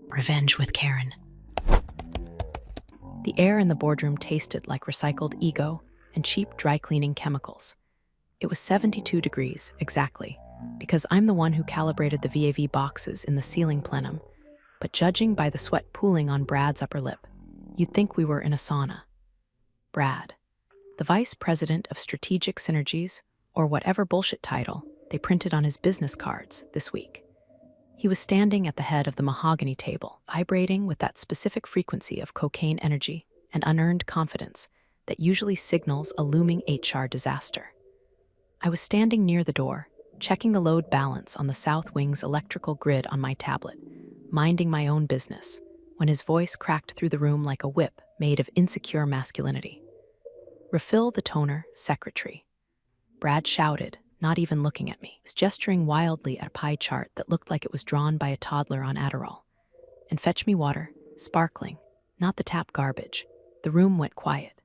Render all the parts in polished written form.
Revenge with Karen. The air in the boardroom tasted like recycled ego and cheap dry cleaning chemicals. It was 72 degrees, exactly, because I'm the one who calibrated the VAV boxes in the ceiling plenum, but judging by the sweat pooling on Brad's upper lip, you'd think we were in a sauna. Brad, the vice president of strategic synergies, or whatever bullshit title they printed on his business cards this week. He was standing at the head of the mahogany table, vibrating with that specific frequency of cocaine energy and unearned confidence that usually signals a looming HR disaster. I was standing near the door, checking the load balance on the South Wing's electrical grid on my tablet, minding my own business, when his voice cracked through the room like a whip made of insecure masculinity. "Refill the toner, secretary." Brad shouted, not even looking at me. He was gesturing wildly at a pie chart that looked like it was drawn by a toddler on Adderall. "And fetch me water, sparkling, not the tap garbage." The room went quiet.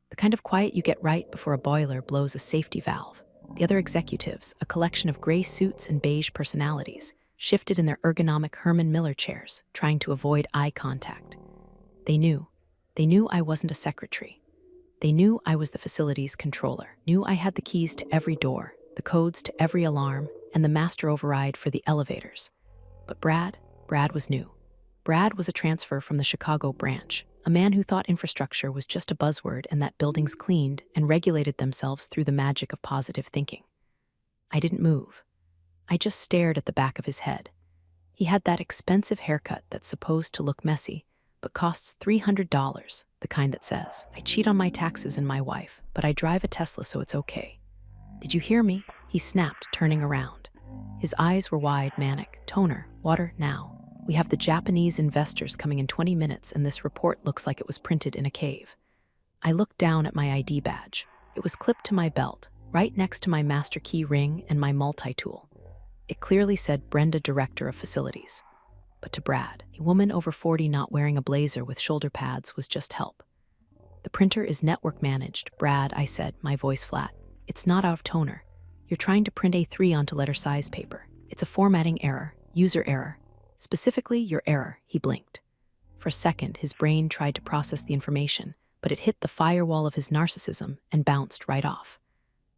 The kind of quiet you get right before a boiler blows a safety valve. The other executives, a collection of gray suits and beige personalities, shifted in their ergonomic Herman Miller chairs, trying to avoid eye contact. They knew. They knew I wasn't a secretary. They knew I was the facilities controller, knew I had the keys to every door, the codes to every alarm, and the master override for the elevators. But Brad was new. Brad was a transfer from the Chicago branch, a man who thought infrastructure was just a buzzword and that buildings cleaned and regulated themselves through the magic of positive thinking. I didn't move. I just stared at the back of his head. He had that expensive haircut that's supposed to look messy, but costs $300, the kind that says, "I cheat on my taxes and my wife, but I drive a Tesla so it's okay." "Did you hear me?" he snapped, turning around. His eyes were wide, manic. "Toner, water, now. We have the Japanese investors coming in 20 minutes and this report looks like it was printed in a cave." I looked down at my ID badge. It was clipped to my belt, right next to my master key ring and my multi-tool. It clearly said Brenda, Director of Facilities. But to Brad, a woman over 40 not wearing a blazer with shoulder pads was just help. "The printer is network managed, Brad," I said, my voice flat. "It's not out of toner. You're trying to print A3 onto letter size paper. It's a formatting error, user error. Specifically, your error," he blinked. For a second, his brain tried to process the information, but it hit the firewall of his narcissism and bounced right off.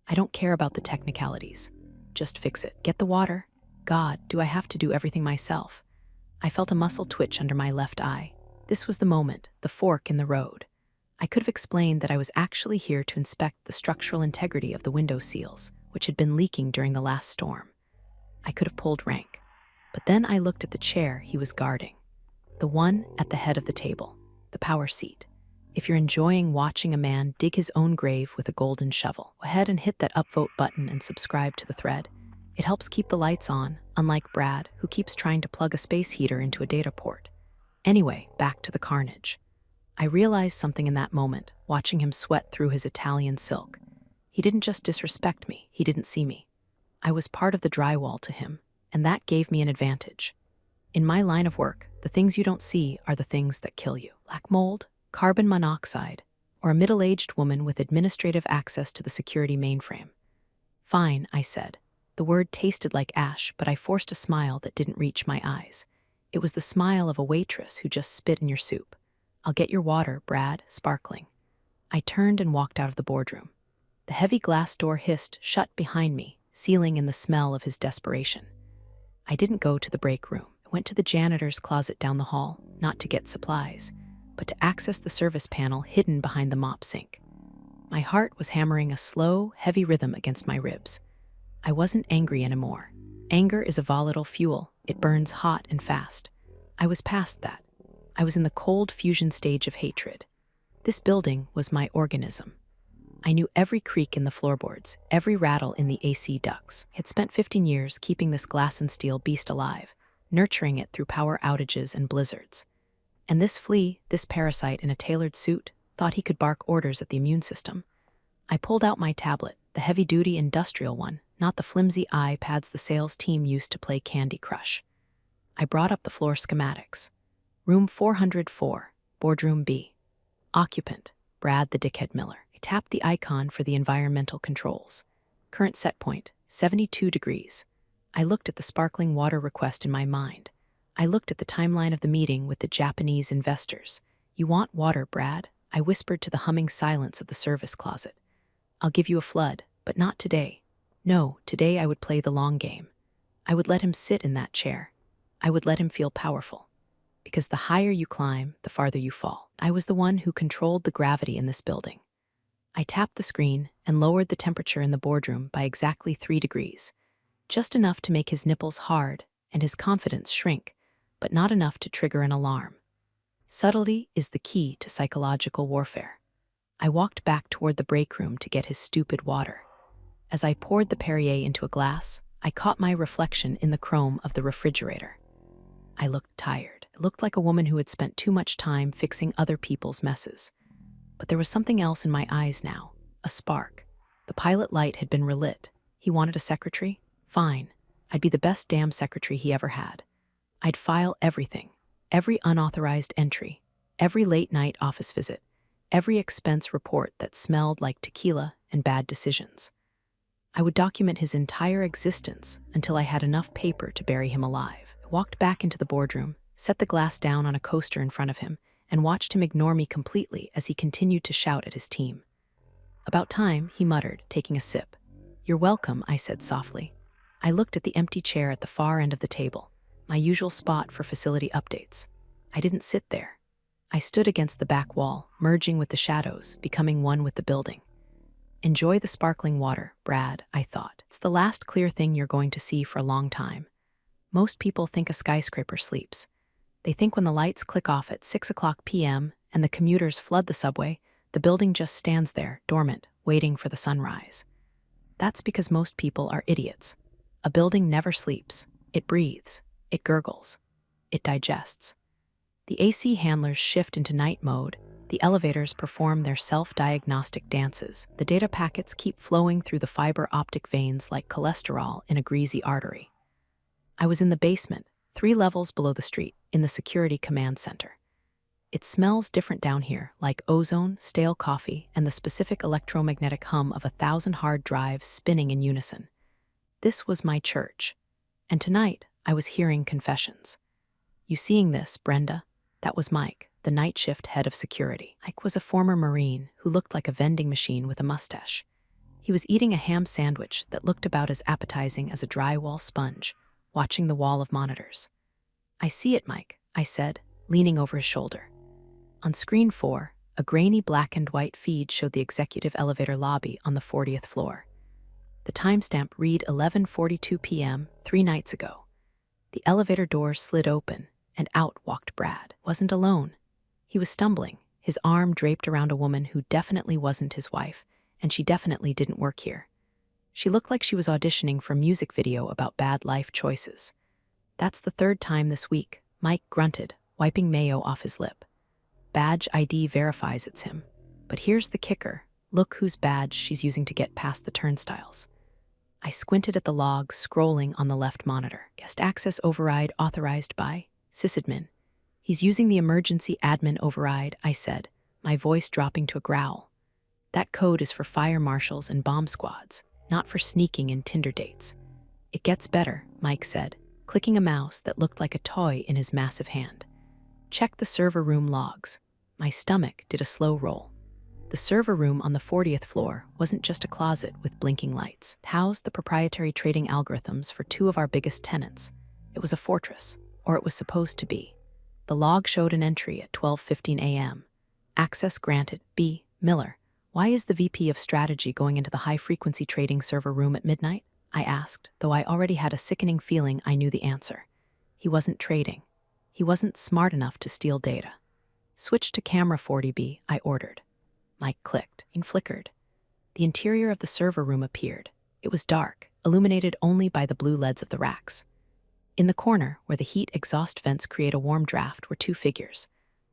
"I don't care about the technicalities. Just fix it. Get the water. God, do I have to do everything myself?" I felt a muscle twitch under my left eye. This was the moment, the fork in the road. I could have explained that I was actually here to inspect the structural integrity of the window seals, which had been leaking during the last storm. I could have pulled rank. But then I looked at the chair he was guarding. The one at the head of the table, the power seat. If you're enjoying watching a man dig his own grave with a golden shovel, go ahead and hit that upvote button and subscribe to the thread. It helps keep the lights on, unlike Brad, who keeps trying to plug a space heater into a data port. Anyway, back to the carnage. I realized something in that moment, watching him sweat through his Italian silk. He didn't just disrespect me, he didn't see me. I was part of the drywall to him, and that gave me an advantage. In my line of work, the things you don't see are the things that kill you. Black mold, carbon monoxide, or a middle-aged woman with administrative access to the security mainframe. "Fine," I said. The word tasted like ash, but I forced a smile that didn't reach my eyes. It was the smile of a waitress who just spit in your soup. "I'll get your water, Brad, sparkling." I turned and walked out of the boardroom. The heavy glass door hissed shut behind me, sealing in the smell of his desperation. I didn't go to the break room. I went to the janitor's closet down the hall, not to get supplies, but to access the service panel hidden behind the mop sink. My heart was hammering a slow, heavy rhythm against my ribs. I wasn't angry anymore. Anger is a volatile fuel. It burns hot and fast. I was past that. I was in the cold fusion stage of hatred. This building was my organism. I knew every creak in the floorboards, every rattle in the AC ducts. I had spent 15 years keeping this glass and steel beast alive, nurturing it through power outages and blizzards. And this flea, this parasite in a tailored suit, thought he could bark orders at the immune system. I pulled out my tablet, the heavy-duty industrial one, not the flimsy iPads the sales team used to play Candy Crush. I brought up the floor schematics. Room 404, boardroom B. Occupant, Brad the Dickhead Miller. I tapped the icon for the environmental controls. Current set point, 72 degrees. I looked at the sparkling water request in my mind. I looked at the timeline of the meeting with the Japanese investors. "You want water, Brad?" I whispered to the humming silence of the service closet. "I'll give you a flood, but not today." No, today I would play the long game. I would let him sit in that chair. I would let him feel powerful. Because the higher you climb, the farther you fall. I was the one who controlled the gravity in this building. I tapped the screen and lowered the temperature in the boardroom by exactly 3 degrees, just enough to make his nipples hard and his confidence shrink, but not enough to trigger an alarm. Subtlety is the key to psychological warfare. I walked back toward the break room to get his stupid water. As I poured the Perrier into a glass, I caught my reflection in the chrome of the refrigerator. I looked tired. I looked like a woman who had spent too much time fixing other people's messes. But there was something else in my eyes now, a spark. The pilot light had been relit. He wanted a secretary? Fine. I'd be the best damn secretary he ever had. I'd file everything, every unauthorized entry, every late-night office visit, every expense report that smelled like tequila and bad decisions. I would document his entire existence until I had enough paper to bury him alive. I walked back into the boardroom, set the glass down on a coaster in front of him, and watched him ignore me completely as he continued to shout at his team. "About time," he muttered, taking a sip. "You're welcome," I said softly. I looked at the empty chair at the far end of the table, my usual spot for facility updates. I didn't sit there. I stood against the back wall, merging with the shadows, becoming one with the building. "Enjoy the sparkling water, Brad," I thought. "It's the last clear thing you're going to see for a long time." Most people think a skyscraper sleeps. They think when the lights click off at 6 p.m. and the commuters flood the subway, the building just stands there, dormant, waiting for the sunrise. That's because most people are idiots. A building never sleeps. It breathes. It gurgles. It digests. The AC handlers shift into night mode. The elevators perform their self-diagnostic dances. The data packets keep flowing through the fiber optic veins like cholesterol in a greasy artery. I was in the basement, 3 levels below the street, in the security command center. It smells different down here, like ozone, stale coffee, and the specific electromagnetic hum of 1,000 hard drives spinning in unison. This was my church. And tonight, I was hearing confessions. "You seeing this, Brenda?" That was Mike, the night shift head of security. Mike was a former Marine who looked like a vending machine with a mustache. He was eating a ham sandwich that looked about as appetizing as a drywall sponge, watching the wall of monitors. "I see it, Mike," I said, leaning over his shoulder. On screen 4, a grainy black and white feed showed the executive elevator lobby on the 40th floor. The timestamp read 11:42 p.m. 3 nights ago. The elevator doors slid open, and out walked Brad. Wasn't alone. He was stumbling, his arm draped around a woman who definitely wasn't his wife, and she definitely didn't work here. She looked like she was auditioning for a music video about bad life choices. "That's the 3rd time this week," Mike grunted, wiping mayo off his lip. "Badge ID verifies it's him. But here's the kicker. Look whose badge she's using to get past the turnstiles." I squinted at the log scrolling on the left monitor. "Guest access override authorized by sysadmin." "He's using the emergency admin override," I said, my voice dropping to a growl. "That code is for fire marshals and bomb squads, not for sneaking in Tinder dates." "It gets better," Mike said, clicking a mouse that looked like a toy in his massive hand. "Check the server room logs." My stomach did a slow roll. The server room on the 40th floor wasn't just a closet with blinking lights. It housed the proprietary trading algorithms for 2 of our biggest tenants. It was a fortress, or it was supposed to be. The log showed an entry at 12:15 a.m. "Access granted, B. Miller." "Why is the VP of Strategy going into the high-frequency trading server room at midnight?" I asked, though I already had a sickening feeling I knew the answer. He wasn't trading. He wasn't smart enough to steal data. "Switch to camera 40B, I ordered. Mike clicked and flickered. The interior of the server room appeared. It was dark, illuminated only by the blue LEDs of the racks. In the corner, where the heat exhaust vents create a warm draft, were 2 figures,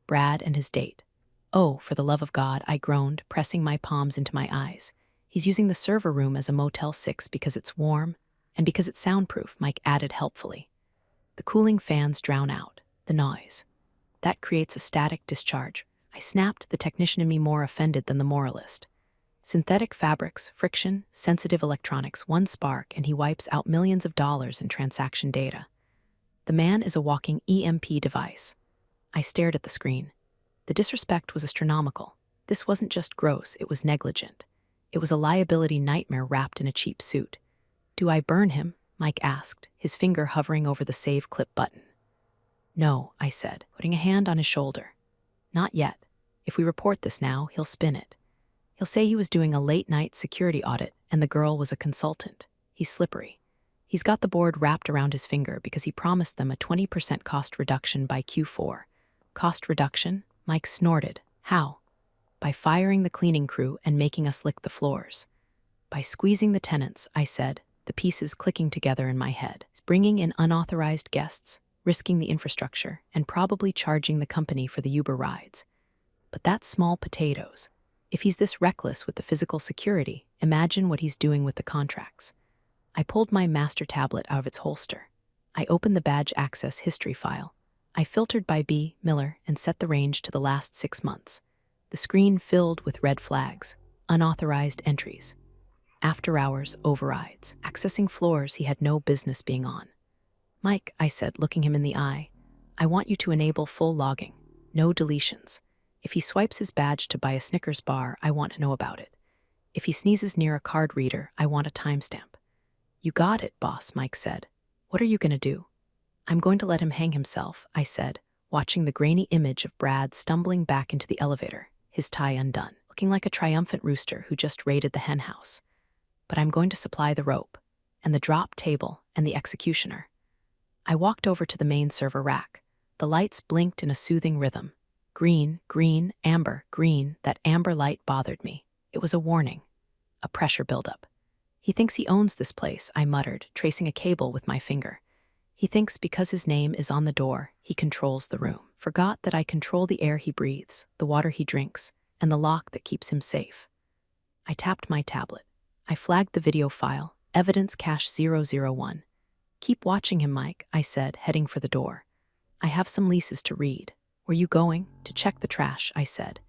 Brad and his date. "Oh, for the love of God," I groaned, pressing my palms into my eyes. "He's using the server room as a Motel 6 because it's warm, and because it's soundproof," Mike added helpfully. "The cooling fans drown out the noise. That creates a static discharge." I snapped, the technician in me more offended than the moralist. "Synthetic fabrics, friction, sensitive electronics, one spark, and he wipes out millions of dollars in transaction data." The man is a walking EMP device. I stared at the screen. The disrespect was astronomical. This wasn't just gross, it was negligent. It was a liability nightmare wrapped in a cheap suit. "Do I burn him?" Mike asked, his finger hovering over the save clip button. "No," I said, putting a hand on his shoulder. "Not yet. If we report this now, he'll spin it. He'll say he was doing a late-night security audit and the girl was a consultant. He's slippery. He's got the board wrapped around his finger because he promised them a 20% cost reduction by Q4. Cost reduction? Mike snorted. How? By firing the cleaning crew and making us lick the floors. By squeezing the tenants, I said, the pieces clicking together in my head. Bringing in unauthorized guests, risking the infrastructure, and probably charging the company for the Uber rides. But that's small potatoes. If he's this reckless with the physical security, imagine what he's doing with the contracts. I pulled my master tablet out of its holster. I opened the badge access history file. I filtered by B. Miller and set the range to the last 6 months. The screen filled with red flags, unauthorized entries, after-hours overrides, accessing floors he had no business being on. "Mike," I said, looking him in the eye, "I want you to enable full logging, no deletions. If he swipes his badge to buy a Snickers bar, I want to know about it. If he sneezes near a card reader, I want a timestamp." "You got it, boss," Mike said. "What are you going to do?" "I'm going to let him hang himself," I said, watching the grainy image of Brad stumbling back into the elevator, his tie undone, looking like a triumphant rooster who just raided the hen house. "But I'm going to supply the rope, and the drop table, and the executioner." I walked over to the main server rack. The lights blinked in a soothing rhythm. Green, green, amber, green. That amber light bothered me. It was a warning. A pressure buildup. "He thinks he owns this place," I muttered, tracing a cable with my finger. "He thinks because his name is on the door, he controls the room. Forgot that I control the air he breathes, the water he drinks, and the lock that keeps him safe." I tapped my tablet. I flagged the video file, evidence cache 001. "Keep watching him, Mike," I said, heading for the door. "I have some leases to read." "Were you going?" "To check the trash," I said.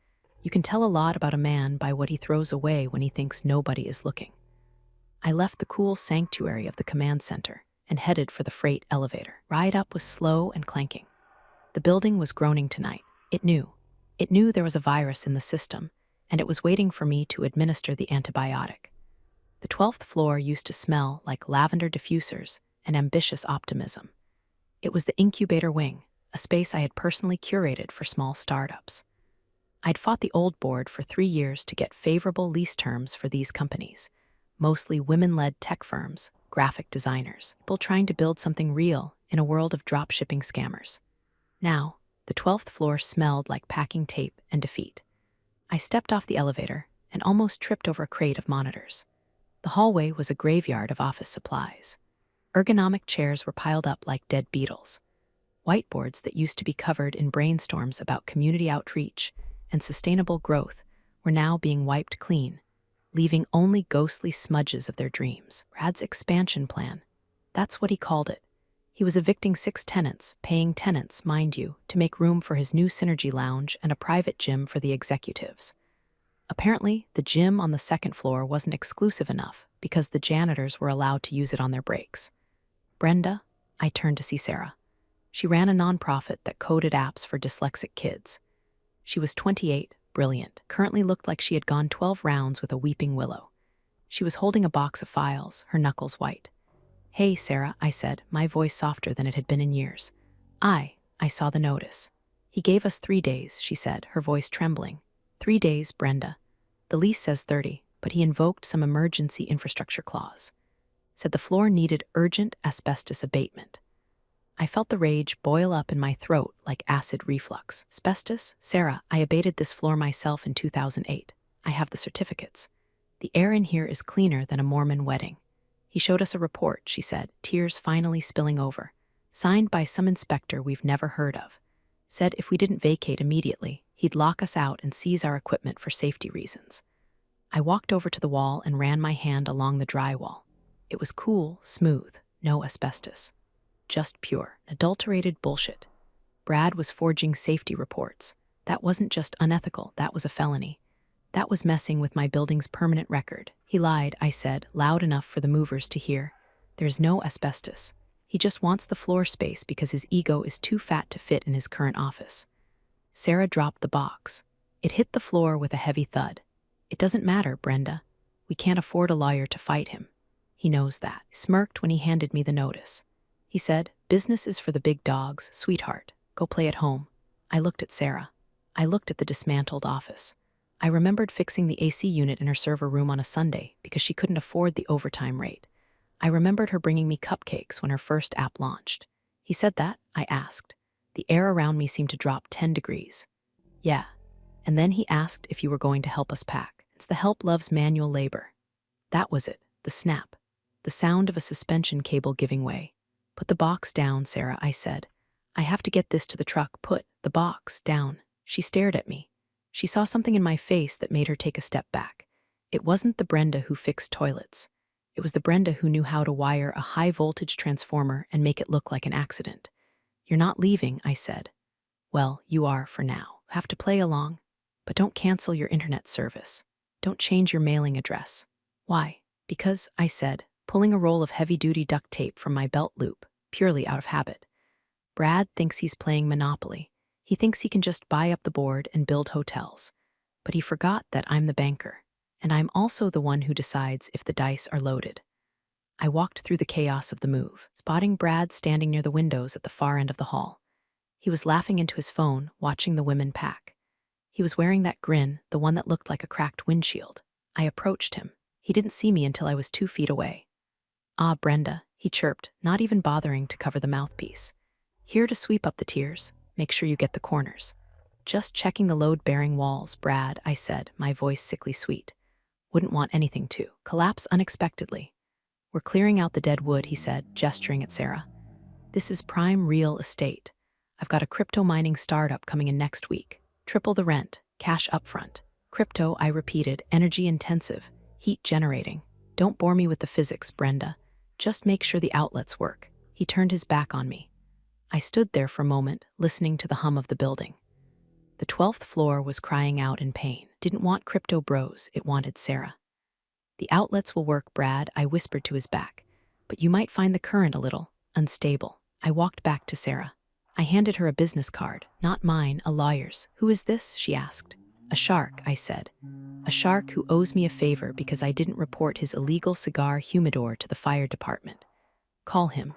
"You can tell a lot about a man by what he throws away when he thinks nobody is looking." I left the cool sanctuary of the command center and headed for the freight elevator. Ride up was slow and clanking. The building was groaning tonight. It knew. It knew there was a virus in the system, and it was waiting for me to administer the antibiotic. The 12th floor used to smell like lavender diffusers and ambitious optimism. It was the incubator wing, a space I had personally curated for small startups. I'd fought the old board for 3 years to get favorable lease terms for these companies, mostly women-led tech firms, graphic designers, people trying to build something real in a world of drop-shipping scammers. Now, the 12th floor smelled like packing tape and defeat. I stepped off the elevator and almost tripped over a crate of monitors. The hallway was a graveyard of office supplies. Ergonomic chairs were piled up like dead beetles. Whiteboards that used to be covered in brainstorms about community outreach and sustainable growth were now being wiped clean, leaving only ghostly smudges of their dreams. Brad's expansion plan. That's what he called it. He was evicting 6 tenants, paying tenants, mind you, to make room for his new Synergy Lounge and a private gym for the executives. Apparently, the gym on the 2nd floor wasn't exclusive enough because the janitors were allowed to use it on their breaks. Brenda, I turned to see Sarah. She ran a nonprofit that coded apps for dyslexic kids. She was 28, brilliant, currently looked like she had gone 12 rounds with a weeping willow. She was holding a box of files, her knuckles white. "Hey, Sarah," I said, my voice softer than it had been in years. I saw the notice." "He gave us 3 days," she said, her voice trembling. 3 days, Brenda. The lease says 30, but he invoked some emergency infrastructure clause. Said the floor needed urgent asbestos abatement. I felt the rage boil up in my throat like acid reflux. "Asbestos? Sarah, I abated this floor myself in 2008. I have the certificates. The air in here is cleaner than a Mormon wedding." "He showed us a report," she said, tears finally spilling over. "Signed by some inspector we've never heard of. Said if we didn't vacate immediately, he'd lock us out and seize our equipment for safety reasons." I walked over to the wall and ran my hand along the drywall. It was cool, smooth, no asbestos. Just pure, adulterated bullshit. Brad was forging safety reports. That wasn't just unethical, that was a felony. That was messing with my building's permanent record. "He lied," I said, loud enough for the movers to hear. "There's no asbestos." He just wants the floor space because his ego is too fat to fit in his current office. Sarah dropped the box. It hit the floor with a heavy thud. It doesn't matter, Brenda. We can't afford a lawyer to fight him. He knows that. He smirked when he handed me the notice. He said, "Business is for the big dogs, sweetheart. Go play at home." I looked at Sarah. I looked at the dismantled office. I remembered fixing the AC unit in her server room on a Sunday because she couldn't afford the overtime rate. I remembered her bringing me cupcakes when her first app launched. He said that? I asked. The air around me seemed to drop 10 degrees. Yeah. And then he asked if you were going to help us pack. It's the help loves manual labor. That was it, the snap. The sound of a suspension cable giving way. Put the box down, Sarah, I said. I have to get this to the truck. Put the box down. She stared at me. She saw something in my face that made her take a step back. It wasn't the Brenda who fixed toilets. It was the Brenda who knew how to wire a high-voltage transformer and make it look like an accident. You're not leaving, I said. Well, you are for now. Have to play along. But don't cancel your internet service. Don't change your mailing address. Why? Because, I said, pulling a roll of heavy-duty duct tape from my belt loop, purely out of habit. Brad thinks he's playing Monopoly. He thinks he can just buy up the board and build hotels. But he forgot that I'm the banker, and I'm also the one who decides if the dice are loaded. I walked through the chaos of the move, spotting Brad standing near the windows at the far end of the hall. He was laughing into his phone, watching the women pack. He was wearing that grin, the one that looked like a cracked windshield. I approached him. He didn't see me until I was 2 feet away. "Ah, Brenda," he chirped, not even bothering to cover the mouthpiece. "Here to sweep up the tears. Make sure you get the corners." "Just checking the load-bearing walls, Brad," I said, my voice sickly sweet. "Wouldn't want anything to collapse unexpectedly." "We're clearing out the dead wood," he said, gesturing at Sarah. "This is prime real estate. I've got a crypto mining startup coming in next week. Triple the rent, cash upfront. Crypto," I repeated, energy intensive, heat generating. "Don't bore me with the physics, Brenda. Just make sure the outlets work." He turned his back on me. I stood there for a moment, listening to the hum of the building. The 12th floor was crying out in pain. Didn't want crypto bros, it wanted Sarah. "The outlets will work, Brad," I whispered to his back. "But you might find the current a little unstable." I walked back to Sarah. I handed her a business card, not mine, a lawyer's. "Who is this?" she asked. "A shark," I said. "A shark who owes me a favor because I didn't report his illegal cigar humidor to the fire department. Call him.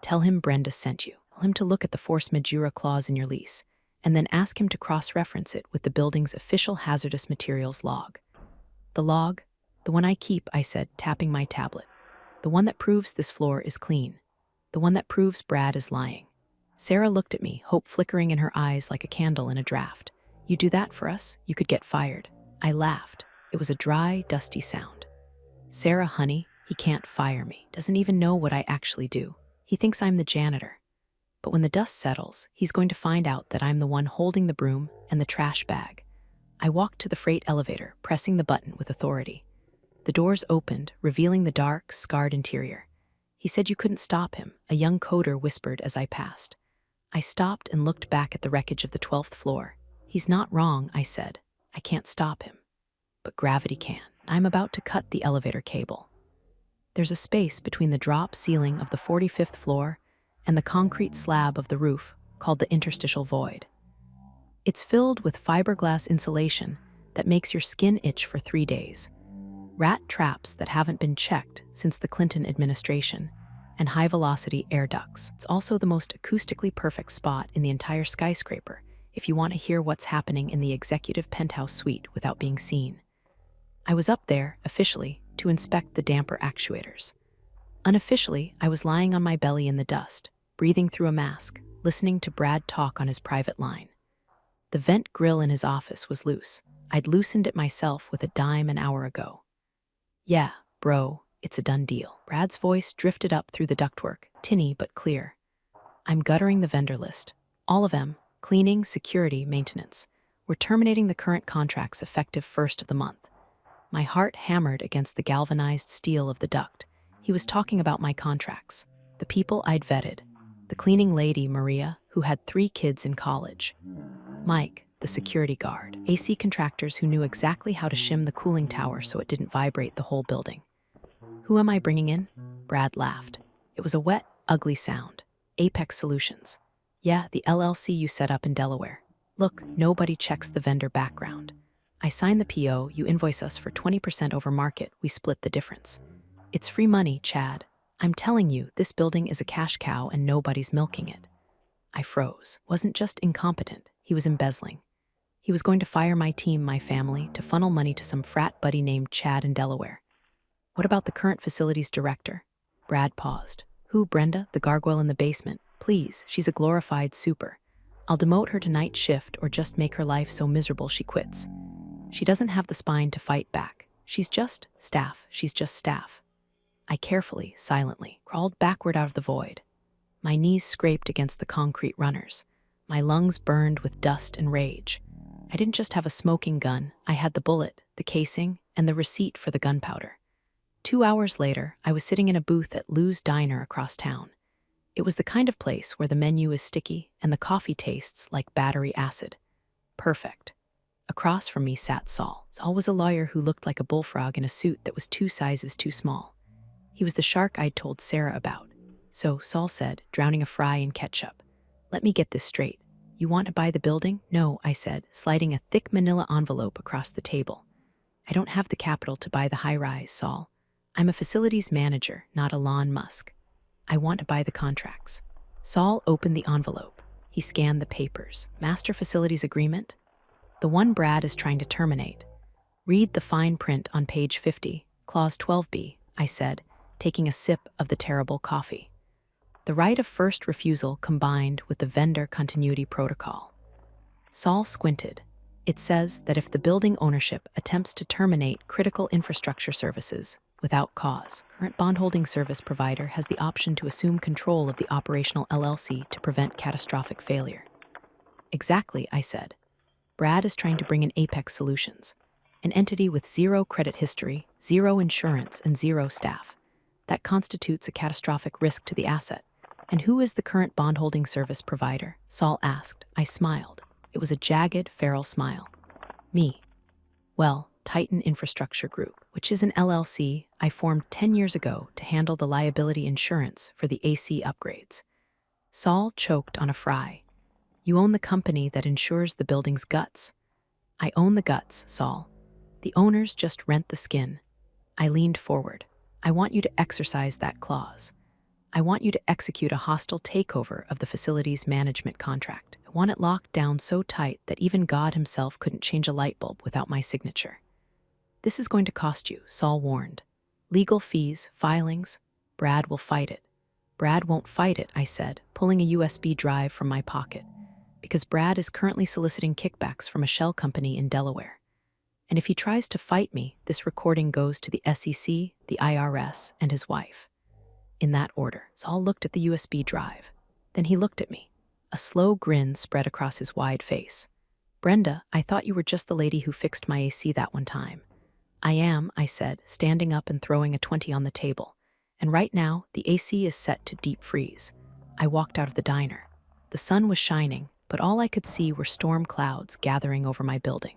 Tell him Brenda sent you. Tell him to look at the force majeure clause in your lease, and then ask him to cross-reference it with the building's official hazardous materials log." "The log? The one I keep," I said, tapping my tablet. "The one that proves this floor is clean. The one that proves Brad is lying." Sarah looked at me, hope flickering in her eyes like a candle in a draft. "You do that for us? You could get fired." I laughed. It was a dry, dusty sound. "Sarah, honey, he can't fire me. Doesn't even know what I actually do. He thinks I'm the janitor. But when the dust settles, he's going to find out that I'm the one holding the broom and the trash bag." I walked to the freight elevator, pressing the button with authority. The doors opened, revealing the dark, scarred interior. "He said you couldn't stop him," a young coder whispered as I passed. I stopped and looked back at the wreckage of the 12th floor. "He's not wrong," I said. "I can't stop him. But gravity can." I'm about to cut the elevator cable. There's a space between the drop ceiling of the 45th floor and the concrete slab of the roof called the interstitial void. It's filled with fiberglass insulation that makes your skin itch for 3 days, rat traps that haven't been checked since the Clinton administration, and high-velocity air ducts. It's also the most acoustically perfect spot in the entire skyscraper if you want to hear what's happening in the executive penthouse suite without being seen. I was up there, officially, to inspect the damper actuators. Unofficially, I was lying on my belly in the dust, breathing through a mask, listening to Brad talk on his private line. The vent grill in his office was loose. I'd loosened it myself with a dime an hour ago. "Yeah, bro, it's a done deal." Brad's voice drifted up through the ductwork, tinny but clear. "I'm guttering the vendor list. All of them, cleaning, security, maintenance. We're terminating the current contracts effective 1st of the month." My heart hammered against the galvanized steel of the duct. He was talking about my contracts, the people I'd vetted, the cleaning lady, Maria, who had 3 kids in college, Mike, the security guard, AC contractors who knew exactly how to shim the cooling tower so it didn't vibrate the whole building. "Who am I bringing in?" Brad laughed. It was a wet, ugly sound. Apex Solutions. Yeah, the LLC you set up in Delaware. Look, nobody checks the vendor background. I sign the PO, you invoice us for 20% over market, we split the difference. It's free money, Chad. I'm telling you, this building is a cash cow and nobody's milking it. I froze. Wasn't just incompetent, he was embezzling. He was going to fire my team, my family, to funnel money to some frat buddy named Chad in Delaware. What about the current facilities director? Brad paused. Who, Brenda, the gargoyle in the basement? Please, she's a glorified super. I'll demote her to night shift or just make her life so miserable she quits. She doesn't have the spine to fight back. She's just staff. She's just staff. I carefully, silently, crawled backward out of the void. My knees scraped against the concrete runners. My lungs burned with dust and rage. I didn't just have a smoking gun. I had the bullet, the casing, and the receipt for the gunpowder. 2 hours later, I was sitting in a booth at Lou's Diner across town. It was the kind of place where the menu is sticky and the coffee tastes like battery acid. Perfect. Across from me sat Saul. Saul was a lawyer who looked like a bullfrog in a suit that was 2 sizes too small. He was the shark I'd told Sarah about. So Saul said, drowning a fry in ketchup, "Let me get this straight. You want to buy the building?" "No," I said, sliding a thick manila envelope across the table. "I don't have the capital to buy the high-rise, Saul. I'm a facilities manager, not Elon Musk. I want to buy the contracts." Saul opened the envelope. He scanned the papers. Master Facilities Agreement? The one Brad is trying to terminate. "Read the fine print on page 50, clause 12b, I said, taking a sip of the terrible coffee. The right of first refusal combined with the vendor continuity protocol. Saul squinted. It says that if the building ownership attempts to terminate critical infrastructure services without cause, current bondholding service provider has the option to assume control of the operational LLC to prevent catastrophic failure. Exactly, I said. Brad is trying to bring in Apex Solutions, an entity with 0 credit history, 0 insurance, and 0 staff. That constitutes a catastrophic risk to the asset. And who is the current bondholding service provider? Saul asked. I smiled. It was a jagged, feral smile. Me. Well, Titan Infrastructure Group, which is an LLC I formed 10 years ago to handle the liability insurance for the AC upgrades. Saul choked on a fry. You own the company that insures the building's guts. I own the guts, Saul. The owners just rent the skin. I leaned forward. I want you to exercise that clause. I want you to execute a hostile takeover of the facilities management contract. I want it locked down so tight that even God himself couldn't change a light bulb without my signature. This is going to cost you, Saul warned. Legal fees, filings. Brad will fight it. Brad won't fight it, I said, pulling a USB drive from my pocket, because Brad is currently soliciting kickbacks from a shell company in Delaware. And if he tries to fight me, this recording goes to the SEC, the IRS, and his wife. In that order, Saul looked at the USB drive. Then he looked at me. A slow grin spread across his wide face. Brenda, I thought you were just the lady who fixed my AC that one time. I am, I said, standing up and throwing a 20 on the table. And right now, the AC is set to deep freeze. I walked out of the diner. The sun was shining, but all I could see were storm clouds gathering over my building.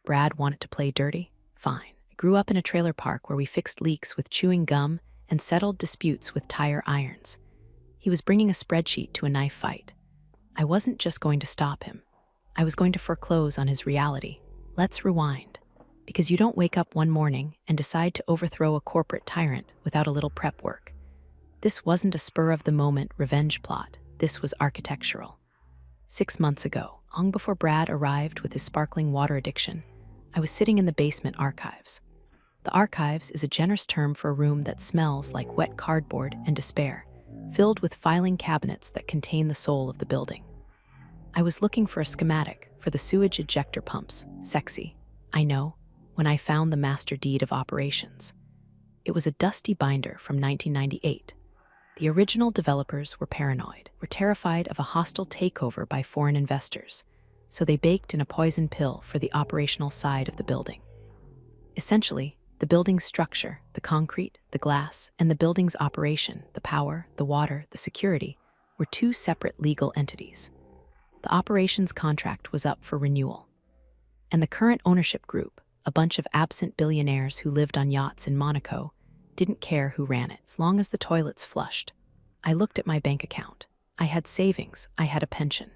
Brad wanted to play dirty? Fine. I grew up in a trailer park where we fixed leaks with chewing gum and settled disputes with tire irons. He was bringing a spreadsheet to a knife fight. I wasn't just going to stop him. I was going to foreclose on his reality. Let's rewind. Because you don't wake up one morning and decide to overthrow a corporate tyrant without a little prep work. This wasn't a spur-of-the-moment revenge plot. This was architectural. 6 months ago, long before Brad arrived with his sparkling water addiction, I was sitting in the basement archives. The archives is a generous term for a room that smells like wet cardboard and despair, filled with filing cabinets that contain the soul of the building. I was looking for a schematic for the sewage ejector pumps. Sexy, I know, when I found the master deed of operations. It was a dusty binder from 1998. The original developers were paranoid, were terrified of a hostile takeover by foreign investors, so they baked in a poison pill for the operational side of the building. Essentially, the building's structure, the concrete, the glass, and the building's operation, the power, the water, the security, were 2 separate legal entities. The operations contract was up for renewal. And the current ownership group, a bunch of absent billionaires who lived on yachts in Monaco, didn't care who ran it as long as the toilets flushed. I looked at my bank account. I had savings, I had a pension.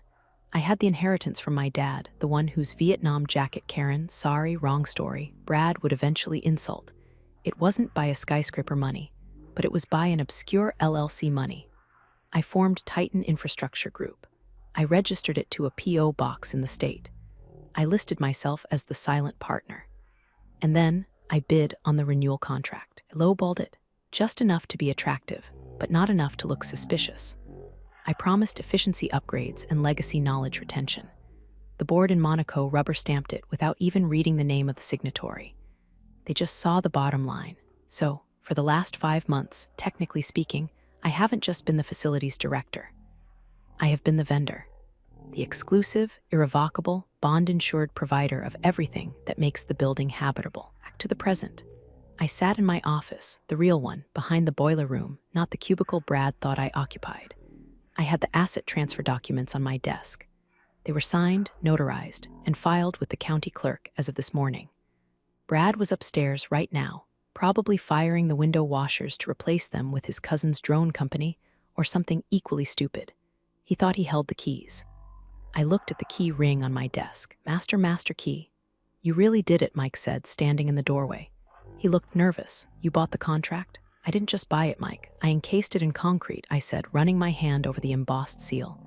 I had the inheritance from my dad, the one whose Vietnam jacket Karen, sorry, wrong story, Brad would eventually insult. It wasn't by a skyscraper money, but it was by an obscure LLC money. I formed Titan Infrastructure Group. I registered it to a P.O. box in the state. I listed myself as the silent partner. And then I bid on the renewal contract. I lowballed it, just enough to be attractive, but not enough to look suspicious. I promised efficiency upgrades and legacy knowledge retention. The board in Monaco rubber-stamped it without even reading the name of the signatory. They just saw the bottom line. So, for the last 5 months, technically speaking, I haven't just been the facilities director. I have been the vendor. The exclusive, irrevocable, bond-insured provider of everything that makes the building habitable. Back to the present. I sat in my office, the real one, behind the boiler room, not the cubicle Brad thought I occupied. I had the asset transfer documents on my desk. They were signed, notarized, and filed with the county clerk as of this morning. Brad was upstairs right now, probably firing the window washers to replace them with his cousin's drone company or something equally stupid. He thought he held the keys. I looked at the key ring on my desk. Master key. You really did it, Mike said, standing in the doorway. He looked nervous. You bought the contract? I didn't just buy it, Mike. I encased it in concrete, I said, running my hand over the embossed seal.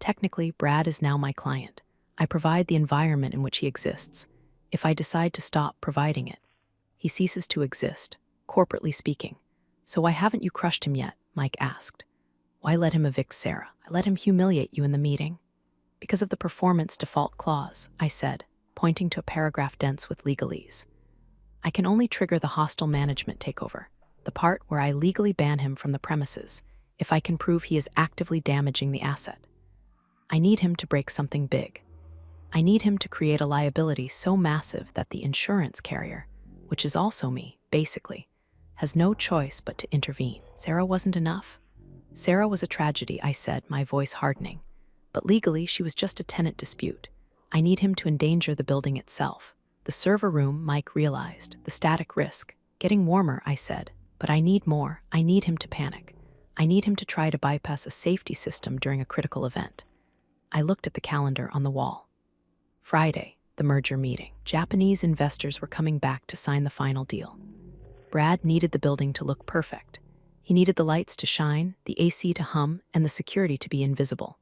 Technically, Brad is now my client. I provide the environment in which he exists. If I decide to stop providing it, he ceases to exist, corporately speaking. So why haven't you crushed him yet? Mike asked. Why let him evict Sarah? I let him humiliate you in the meeting. Because of the performance default clause, I said, pointing to a paragraph dense with legalese. I can only trigger the hostile management takeover, the part where I legally ban him from the premises, if I can prove he is actively damaging the asset. I need him to break something big. I need him to create a liability so massive that the insurance carrier, which is also me, basically, has no choice but to intervene. Sarah wasn't enough. Sarah was a tragedy, I said, my voice hardening. But legally, she was just a tenant dispute. I need him to endanger the building itself. The server room, Mike realized, the static risk. Getting warmer, I said. But I need more. I need him to panic. I need him to try to bypass a safety system during a critical event. I looked at the calendar on the wall. Friday, the merger meeting. Japanese investors were coming back to sign the final deal. Brad needed the building to look perfect. He needed the lights to shine, the AC to hum, and the security to be invisible.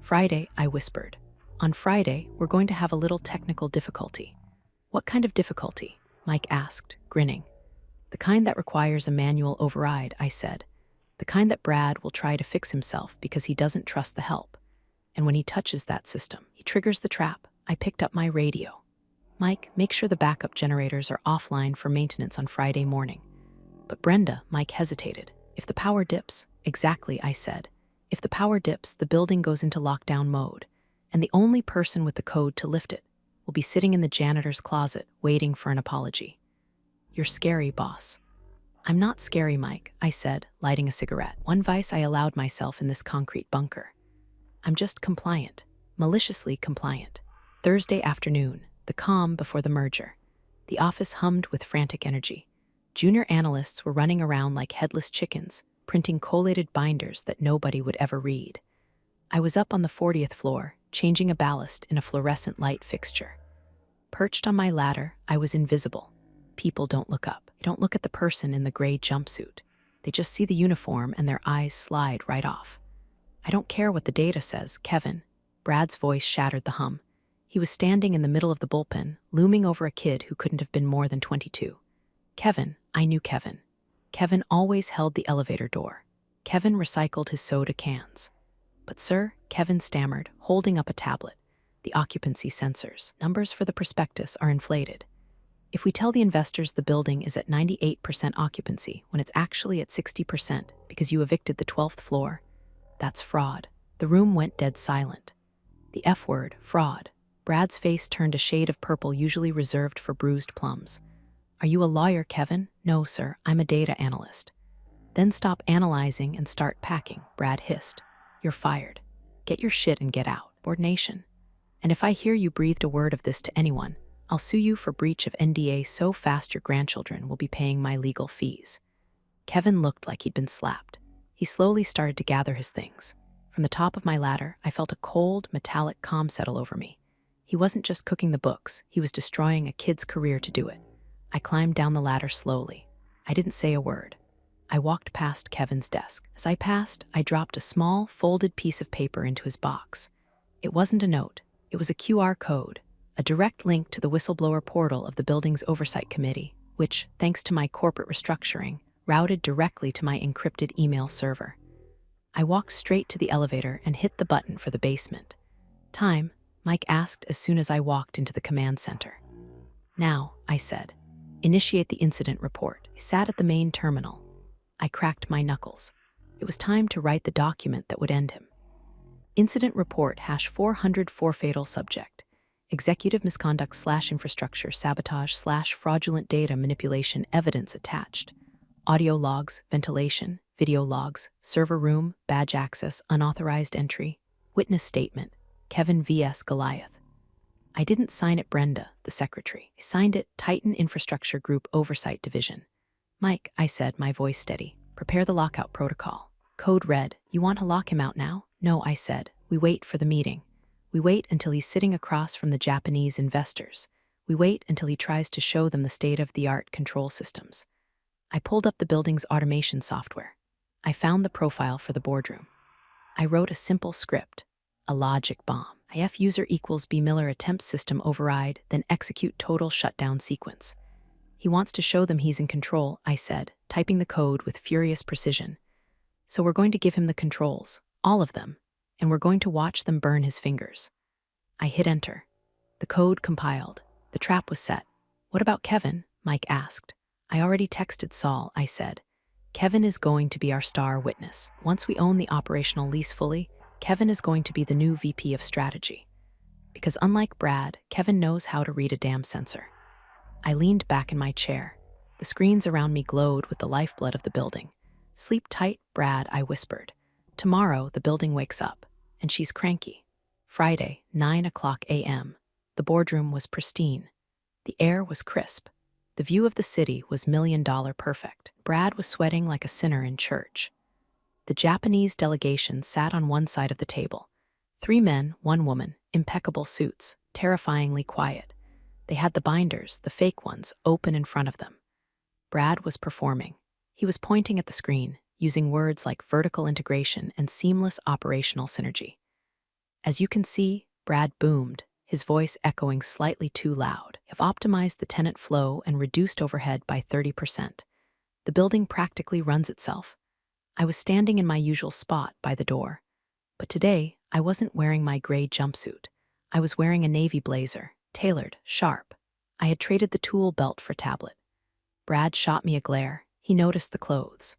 Friday, I whispered. On Friday, we're going to have a little technical difficulty. What kind of difficulty? Mike asked, grinning. The kind that requires a manual override, I said. The kind that Brad will try to fix himself because he doesn't trust the help. And when he touches that system, he triggers the trap. I picked up my radio. Mike, make sure the backup generators are offline for maintenance on Friday morning. But Brenda, Mike hesitated. If the power dips, exactly, I said. If the power dips, the building goes into lockdown mode, and the only person with the code to lift it will be sitting in the janitor's closet waiting for an apology. You're scary, boss. I'm not scary, Mike, I said, lighting a cigarette. One vice I allowed myself in this concrete bunker. I'm just compliant, maliciously compliant. Thursday afternoon, the calm before the merger. The office hummed with frantic energy. Junior analysts were running around like headless chickens, printing collated binders that nobody would ever read. I was up on the 40th floor, changing a ballast in a fluorescent light fixture. Perched on my ladder, I was invisible. People don't look up. They don't look at the person in the gray jumpsuit. They just see the uniform and their eyes slide right off. I don't care what the data says, Kevin. Brad's voice shattered the hum. He was standing in the middle of the bullpen, looming over a kid who couldn't have been more than 22. Kevin, I knew Kevin. Kevin always held the elevator door. Kevin recycled his soda cans. But sir, Kevin stammered, holding up a tablet. The occupancy sensors, numbers for the prospectus, are inflated. If we tell the investors the building is at 98% occupancy when it's actually at 60% because you evicted the 12th floor, that's fraud. The room went dead silent. The F word, fraud. Brad's face turned a shade of purple usually reserved for bruised plums. Are you a lawyer, Kevin? No, sir, I'm a data analyst. Then stop analyzing and start packing, Brad hissed. You're fired. Get your shit and get out. Subordination. And if I hear you breathed a word of this to anyone, I'll sue you for breach of NDA so fast your grandchildren will be paying my legal fees. Kevin looked like he'd been slapped. He slowly started to gather his things. From the top of my ladder, I felt a cold, metallic calm settle over me. He wasn't just cooking the books, he was destroying a kid's career to do it. I climbed down the ladder slowly. I didn't say a word. I walked past Kevin's desk. As I passed, I dropped a small, folded piece of paper into his box. It wasn't a note. It was a QR code, a direct link to the whistleblower portal of the building's oversight committee, which, thanks to my corporate restructuring, routed directly to my encrypted email server. I walked straight to the elevator and hit the button for the basement. "Time," Mike asked as soon as I walked into the command center. "Now," I said. "Initiate the incident report." I sat at the main terminal. I cracked my knuckles. It was time to write the document that would end him. Incident report #404 fatal subject. Executive misconduct / infrastructure sabotage / fraudulent data manipulation evidence attached. Audio logs, ventilation, video logs, server room, badge access, unauthorized entry, witness statement, Kevin vs. Goliath. I didn't sign it Brenda, the secretary. I signed it Titan Infrastructure Group Oversight Division. "Mike," I said, my voice steady, "prepare the lockout protocol." Code red. "You want to lock him out now?" "No," I said. "We wait for the meeting. We wait until he's sitting across from the Japanese investors. We wait until he tries to show them the state-of-the-art control systems." I pulled up the building's automation software. I found the profile for the boardroom. I wrote a simple script, a logic bomb. IF user equals B Miller attempt system override, then execute total shutdown sequence. "He wants to show them he's in control," I said, typing the code with furious precision. "So we're going to give him the controls, all of them, and we're going to watch them burn his fingers." I hit enter. The code compiled. The trap was set. "What about Kevin?" Mike asked. "I already texted Saul," I said. "Kevin is going to be our star witness. Once we own the operational lease fully, Kevin is going to be the new VP of strategy." Because unlike Brad, Kevin knows how to read a damn sensor. I leaned back in my chair. The screens around me glowed with the lifeblood of the building. "Sleep tight, Brad," I whispered. "Tomorrow, the building wakes up, and she's cranky." Friday, 9:00 a.m. The boardroom was pristine. The air was crisp. The view of the city was million-dollar perfect. Brad was sweating like a sinner in church. The Japanese delegation sat on one side of the table. 3 men, 1 woman, impeccable suits, terrifyingly quiet. They had the binders, the fake ones, open in front of them. Brad was performing. He was pointing at the screen, using words like vertical integration and seamless operational synergy. "As you can see," Brad boomed, his voice echoing slightly too loud. "I've optimized the tenant flow and reduced overhead by 30%. The building practically runs itself." I was standing in my usual spot by the door. But today, I wasn't wearing my gray jumpsuit. I was wearing a navy blazer, tailored, sharp. I had traded the tool belt for tablet. Brad shot me a glare. He noticed the clothes.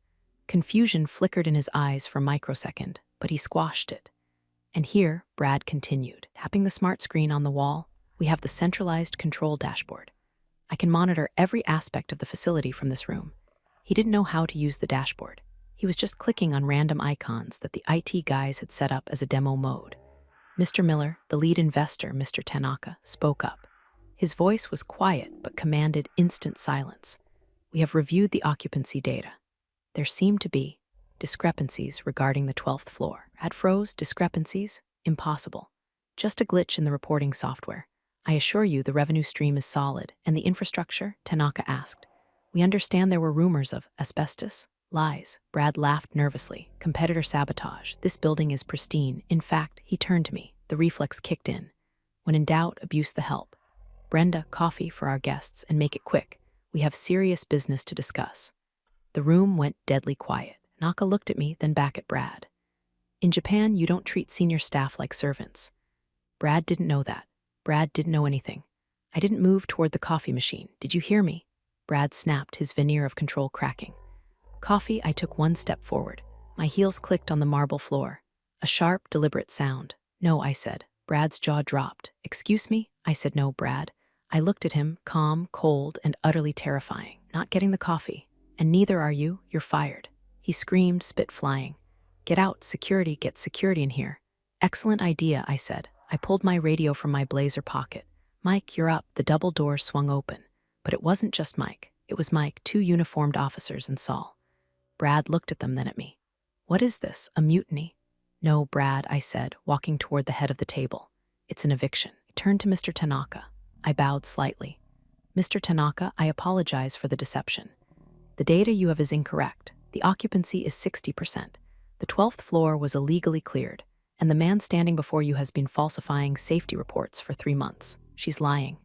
Confusion flickered in his eyes for a microsecond, but he squashed it. "And here," Brad continued, tapping the smart screen on the wall, "we have the centralized control dashboard. I can monitor every aspect of the facility from this room." He didn't know how to use the dashboard. He was just clicking on random icons that the IT guys had set up as a demo mode. Mr. Miller, the lead investor, Mr. Tanaka, spoke up. His voice was quiet but commanded instant silence. "We have reviewed the occupancy data. There seem to be discrepancies regarding the 12th floor." Brad froze. "Discrepancies? Impossible. Just a glitch in the reporting software. I assure you the revenue stream is solid. And the infrastructure?" Tanaka asked. "We understand there were rumors of asbestos." "Lies." Brad laughed nervously. "Competitor sabotage. This building is pristine. In fact," he turned to me. The reflex kicked in. "When in doubt, abuse the help. Brenda, coffee for our guests, and make it quick. We have serious business to discuss." The room went deadly quiet. Naka looked at me, then back at Brad. "In Japan, you don't treat senior staff like servants." Brad didn't know that. Brad didn't know anything. I didn't move toward the coffee machine. "Did you hear me?" Brad snapped, his veneer of control cracking. Coffee. I took 1 step forward. My heels clicked on the marble floor. A sharp, deliberate sound. "No," I said. Brad's jaw dropped. "Excuse me?" I said, "No, Brad." I looked at him, calm, cold, and utterly terrifying. "Not getting the coffee. And neither are you. You're fired." He screamed, spit flying. "Get out. Security. Get security in here." "Excellent idea," I said. I pulled my radio from my blazer pocket. "Mike, you're up." The double door swung open. But it wasn't just Mike. It was Mike, 2 uniformed officers, and Saul. Brad looked at them, then at me. What is this, a mutiny? No, Brad, I said, walking toward the head of the table. It's an eviction. I turned to Mr. Tanaka. I bowed slightly. Mr. Tanaka, I apologize for the deception. The data you have is incorrect. The occupancy is 60%. The 12th floor was illegally cleared, and the man standing before you has been falsifying safety reports for 3 months. She's lying.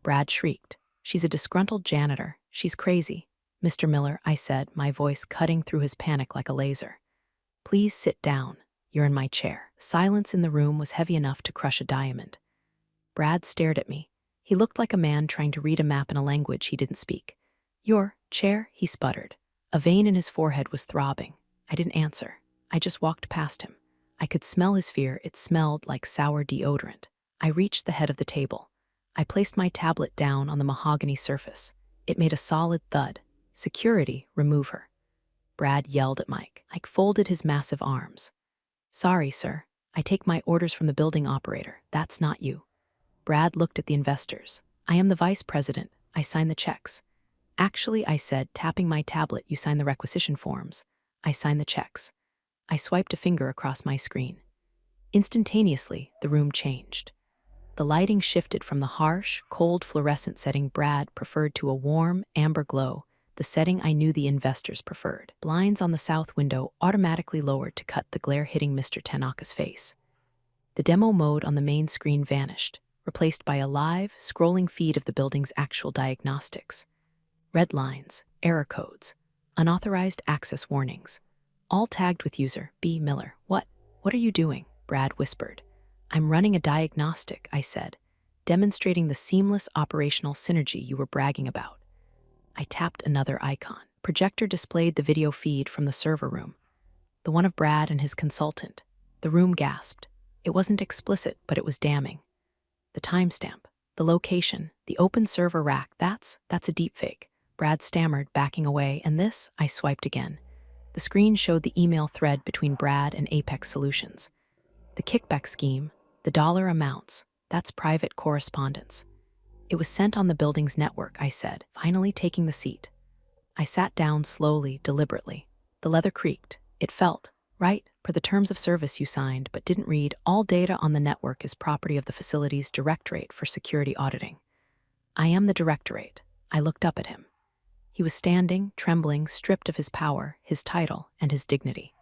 Brad shrieked. She's a disgruntled janitor. She's crazy. Mr. Miller, I said, my voice cutting through his panic like a laser. Please sit down. You're in my chair. Silence in the room was heavy enough to crush a diamond. Brad stared at me. He looked like a man trying to read a map in a language he didn't speak. Your chair, he sputtered. A vein in his forehead was throbbing. I didn't answer. I just walked past him. I could smell his fear. It smelled like sour deodorant. I reached the head of the table. I placed my tablet down on the mahogany surface. It made a solid thud. Security, remove her. Brad yelled at Mike. Mike folded his massive arms. Sorry, sir. I take my orders from the building operator. That's not you. Brad looked at the investors. I am the vice president. I sign the checks. Actually, I said, tapping my tablet, you sign the requisition forms. I sign the checks. I swiped a finger across my screen. Instantaneously, the room changed. The lighting shifted from the harsh, cold fluorescent setting Brad preferred to a warm, amber glow, the setting I knew the investors preferred. Blinds on the south window automatically lowered to cut the glare hitting Mr. Tanaka's face. The demo mode on the main screen vanished, replaced by a live, scrolling feed of the building's actual diagnostics. Red lines, error codes, unauthorized access warnings, all tagged with user B. Miller. What are you doing? Brad whispered. I'm running a diagnostic, I said, demonstrating the seamless operational synergy you were bragging about. I tapped another icon. Projector displayed the video feed from the server room, the one of Brad and his consultant. The room gasped. It wasn't explicit, but it was damning. The timestamp, the location, the open server rack, that's a deepfake. Brad stammered, backing away, and this, I swiped again. The screen showed the email thread between Brad and Apex Solutions. The kickback scheme, the dollar amounts, that's private correspondence. It was sent on the building's network, I said, finally taking the seat. I sat down slowly, deliberately. The leather creaked. It felt right, per the terms of service you signed, but didn't read. All data on the network is property of the facility's Directorate for Security Auditing. I am the Directorate. I looked up at him. He was standing, trembling, stripped of his power, his title, and his dignity.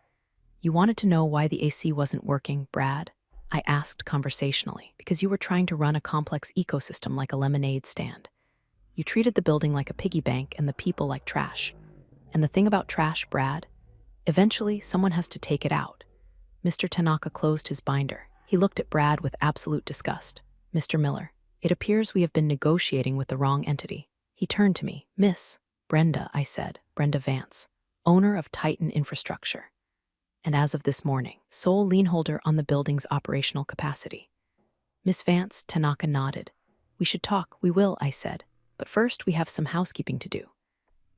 You wanted to know why the AC wasn't working, Brad? I asked conversationally. Because you were trying to run a complex ecosystem like a lemonade stand. You treated the building like a piggy bank and the people like trash. And the thing about trash, Brad? Eventually, someone has to take it out. Mr. Tanaka closed his binder. He looked at Brad with absolute disgust. Mr. Miller, it appears we have been negotiating with the wrong entity. He turned to me. Miss Brenda, I said, Brenda Vance, owner of Titan Infrastructure. And as of this morning, sole lienholder on the building's operational capacity. Miss Vance, Tanaka nodded. We should talk. We will, I said. But first, we have some housekeeping to do.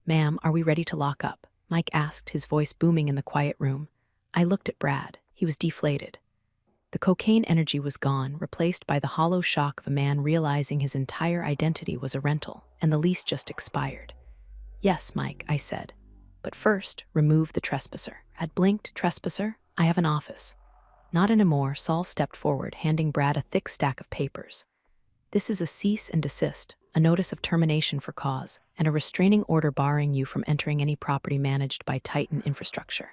Ma'am, are we ready to lock up? Mike asked, his voice booming in the quiet room. I looked at Brad. He was deflated. The cocaine energy was gone, replaced by the hollow shock of a man realizing his entire identity was a rental, and the lease just expired. Yes, Mike, I said. But first, remove the trespasser. Had blinked, trespasser? I have an office. Not anymore, Saul stepped forward, handing Brad a thick stack of papers. This is a cease and desist, a notice of termination for cause, and a restraining order barring you from entering any property managed by Titan Infrastructure.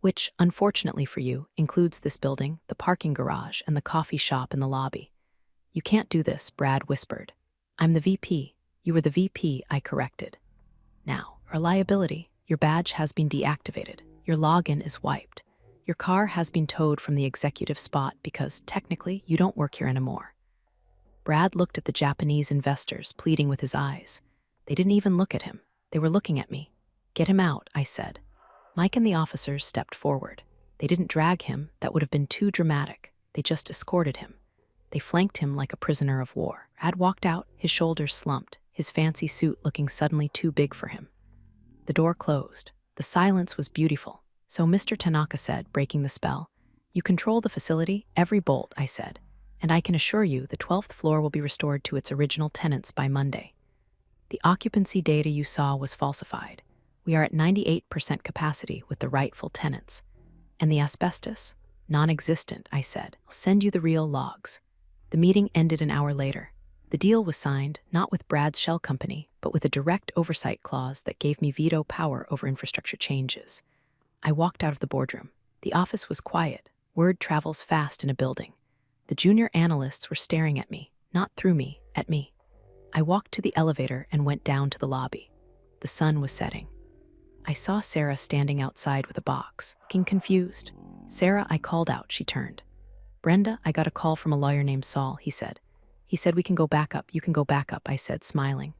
Which, unfortunately for you, includes this building, the parking garage, and the coffee shop in the lobby. You can't do this, Brad whispered. I'm the VP. You were the VP, I corrected. Now, reliability. Your badge has been deactivated. Your login is wiped. Your car has been towed from the executive spot because, technically, you don't work here anymore. Brad looked at the Japanese investors, pleading with his eyes. They didn't even look at him. They were looking at me. Get him out, I said. Mike and the officers stepped forward. They didn't drag him. That would have been too dramatic. They just escorted him. They flanked him like a prisoner of war. Brad walked out, his shoulders slumped, his fancy suit looking suddenly too big for him. The door closed. The silence was beautiful. So Mr. Tanaka said, breaking the spell, You control the facility, every bolt, I said. And I can assure you the 12th floor will be restored to its original tenants by Monday. The occupancy data you saw was falsified. We are at 98% capacity with the rightful tenants. And the asbestos? Non-existent, I said. I'll send you the real logs. The meeting ended an hour later. The deal was signed, not with Brad's shell company, but with a direct oversight clause that gave me veto power over infrastructure changes. I walked out of the boardroom. The office was quiet. Word travels fast in a building. The junior analysts were staring at me, not through me, at me. I walked to the elevator and went down to the lobby. The sun was setting. I saw Sarah standing outside with a box, looking confused. "Sarah," I called out. She turned. "Brenda, I got a call from a lawyer named Saul," he said. "He said we can go back up. You can go back up," I said, smiling.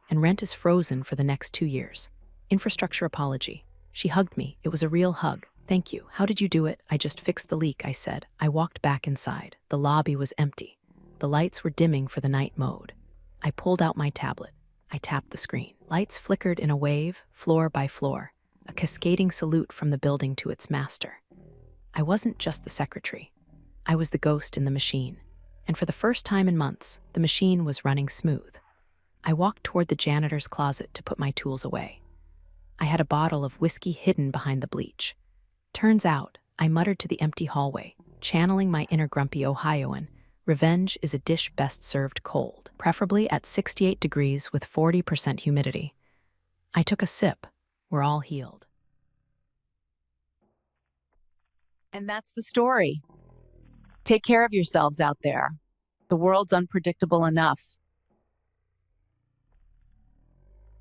"And rent is frozen for the next 2 years. Infrastructure apology." She hugged me. It was a real hug. "Thank you. How did you do it?" "I just fixed the leak," I said. I walked back inside. The lobby was empty. The lights were dimming for the night mode. I pulled out my tablet. I tapped the screen. Lights flickered in a wave, floor by floor, a cascading salute from the building to its master. I wasn't just the secretary. I was the ghost in the machine. And for the first time in months, the machine was running smooth. I walked toward the janitor's closet to put my tools away. I had a bottle of whiskey hidden behind the bleach. Turns out, I muttered to the empty hallway, channeling my inner grumpy Ohioan, revenge is a dish best served cold, preferably at 68 degrees with 40% humidity. I took a sip. We're all healed. And that's the story. Take care of yourselves out there. The world's unpredictable enough.